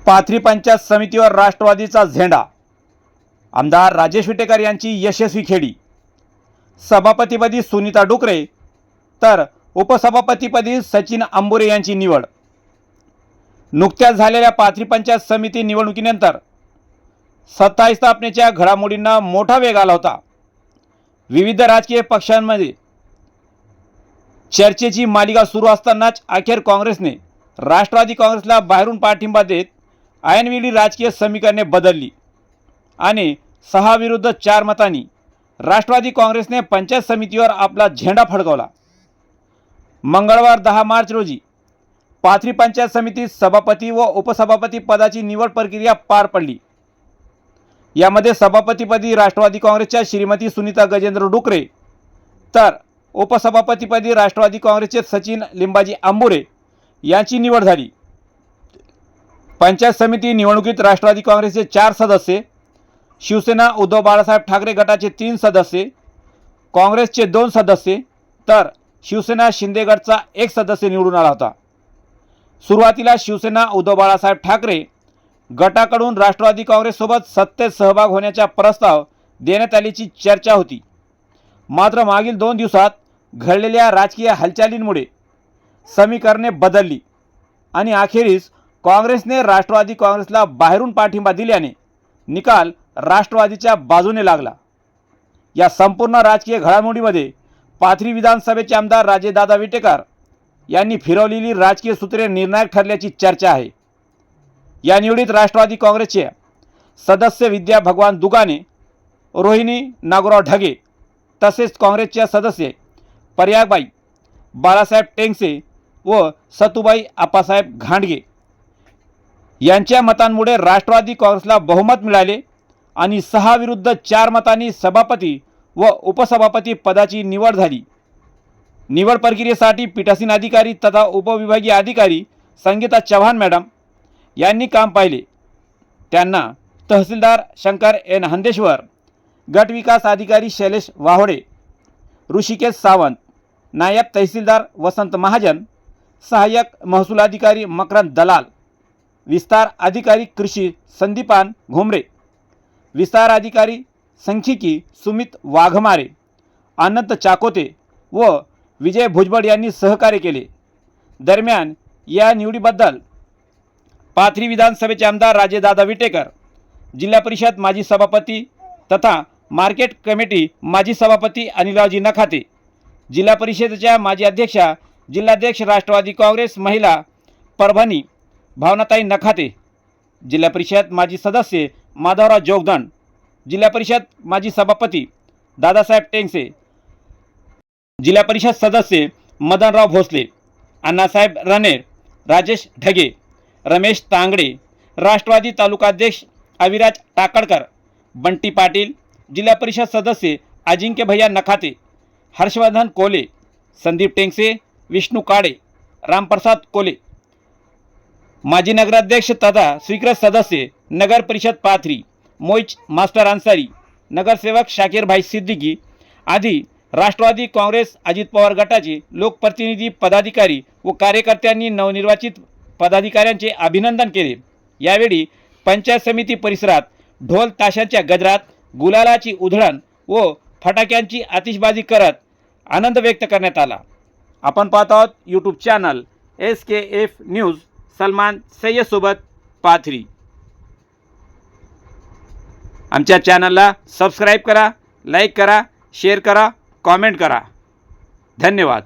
पाथरी पंचायत समितीवर राष्ट्रवादीचा झेंडा। आमदार राजेश विटेकर यांची यशस्वी खेळी। सभापतीपदी सुनीता डुकरे तर उपसभापतीपदी सचिन अंबुरे यांची निवड। नुकत्याच झालेल्या पाथरी पंचायत समिती निवडणुकीनंतर सत्ता स्थापनेच्या घडामोडींना मोठा वेग आला होता। विविध राजकीय पक्षांमध्ये चर्चेची मालिका सुरू असतानाच अखेर काँग्रेसने राष्ट्रवादी काँग्रेसला बाहेरून पाठिंबा देत ऐनवेळी राजकीय समीकरणे बदलली आणि 6 विरुद्ध 4 मतांनी राष्ट्रवादी काँग्रेसने पंचायत समितीवर आपला झेंडा फडकवला। मंगळवार 10 मार्च रोजी पाथरी पंचायत समितीत सभापती व उपसभापती पदाची निवड प्रक्रिया पार पडली। यामध्ये सभापतीपदी राष्ट्रवादी काँग्रेसच्या श्रीमती सुनीता गजेंद्र डुकरे तर उपसभापतीपदी राष्ट्रवादी काँग्रेसचे सचिन लिंबाजी अंबुरे यांची निवड झाली। पंचायत समिती निवडणुकीत राष्ट्रवादी काँग्रेसचे 4 सदस्य, शिवसेना उद्धव बाळासाहेब ठाकरे गटाचे 3 सदस्य, काँग्रेसचे 2 सदस्य तर शिवसेना शिंदे गटचा 1 सदस्य निवडून आला होता। सुरुवातीला शिवसेना उद्धव बाळासाहेब ठाकरे गटाकडून राष्ट्रवादी काँग्रेससोबत सत्तेत सहभाग होण्याचा प्रस्ताव देण्यात आल्याची चर्चा होती। मात्र मागील 2 दिवसात घडलेल्या राजकीय हालचालींमुळे समीकरणे बदलली आणि अखेरीस काँग्रेसने राष्ट्रवादी काँग्रेसला बाहेरून पाठिंबा दिल्याने निकाल राष्ट्रवादीच्या बाजूने लागला। या संपूर्ण राजकीय घडामोडीमध्ये पाथरी विधानसभेचे आमदार राजेदादा विटेकर यांनी फिरवलेली राजकीय सूत्रे निर्णायक ठरल्याची चर्चा आहे। या निवडीत राष्ट्रवादी काँग्रेसचे सदस्य विद्या भगवान दुगाने, रोहिणी नागोराव ढगे तसेच काँग्रेसच्या सदस्य पर्यागबाई, बाळासाहेब टेंगसे व सतुबाई आप्पासाहेब घांडगे यांच्या मतांमुळे राष्ट्रवादी काँग्रेसला बहुमत मिळाले आणि 6 विरुद्ध 4 मतांनी सभापती व उपसभापती पदाची निवड झाली। निवड प्रक्रियेसाठी पीठासीन अधिकारी तथा उपविभागीय अधिकारी संगीता चव्हाण मॅडम यांनी काम पाहिले। त्यांना तहसीलदार शंकर एन हंदेश्वर, गट विकास अधिकारी शैलेश वाहोडे, ऋषिकेश सावंत, नायब तहसीलदार वसंत महाजन, सहाय्यक महसूल अधिकारी मकरंद दलाल, विस्तार अधिकारी कृषी संदीपान घोमरे, विस्तार अधिकारी संख्यिकी सुमित वाघमारे, अनंत चाकोते व विजय भुजबळ यांनी सहकार्य केले। दरम्यान या निवडीबद्दल पाथरी विधानसभेचे आमदार राजेदादा विटेकर, जिल्हा परिषद माजी सभापती तथा मार्केट कमिटी माजी सभापती अनिलरावजी नखाते, जिल्हा परिषदेच्या माजी अध्यक्षा जिल्हाध्यक्ष राष्ट्रवादी काँग्रेस महिला परभणी भावनाताई नखाते, जिल्हा परिषद माजी सदस्य माधवराव जोगदंड, जिल्हा परिषद माजी सभापती दादासाहेब टेंगसे, जिल्हा परिषद सदस्य मदनराव भोसले, अण्णासाहेब रनेर, राजेश ढगे, रमेश तांगडे, राष्ट्रवादी तालुकाध्यक्ष अविराज टाकडकर, बंटी पाटील, जिल्हा परिषद सदस्य अजिंक्य भैया नखाते, हर्षवर्धन कोले, संदीप टेंगसे, विष्णू काळे, रामप्रसाद कोले, माजी नगराध्यक्ष तथा स्वीकृत सदस्य नगर परिषद पाथरी मोइच मास्टर अन्सारी, नगरसेवक शाकीर भाई सिद्दीकी आदी राष्ट्रवादी काँग्रेस अजित पवार गटाचे लोकप्रतिनिधी पदाधिकारी व कार्यकर्त्यांनी नवनिर्वाचित पदाधिकाऱ्यांचे अभिनंदन केले। यावेळी पंचायत समिती परिसरात ढोल ताशांच्या गजरात गुलालाची उधळण व फटाक्यांची आतिषबाजी करत आनंद व्यक्त करण्यात आला। आपण पाहत आहोत YouTube channel SKF news Salman Sayyad सोबत पाथरी। आमच्या चॅनलला सबस्क्राईब करा, लाईक करा, शेअर करा, कॉमेंट करा। धन्यवाद।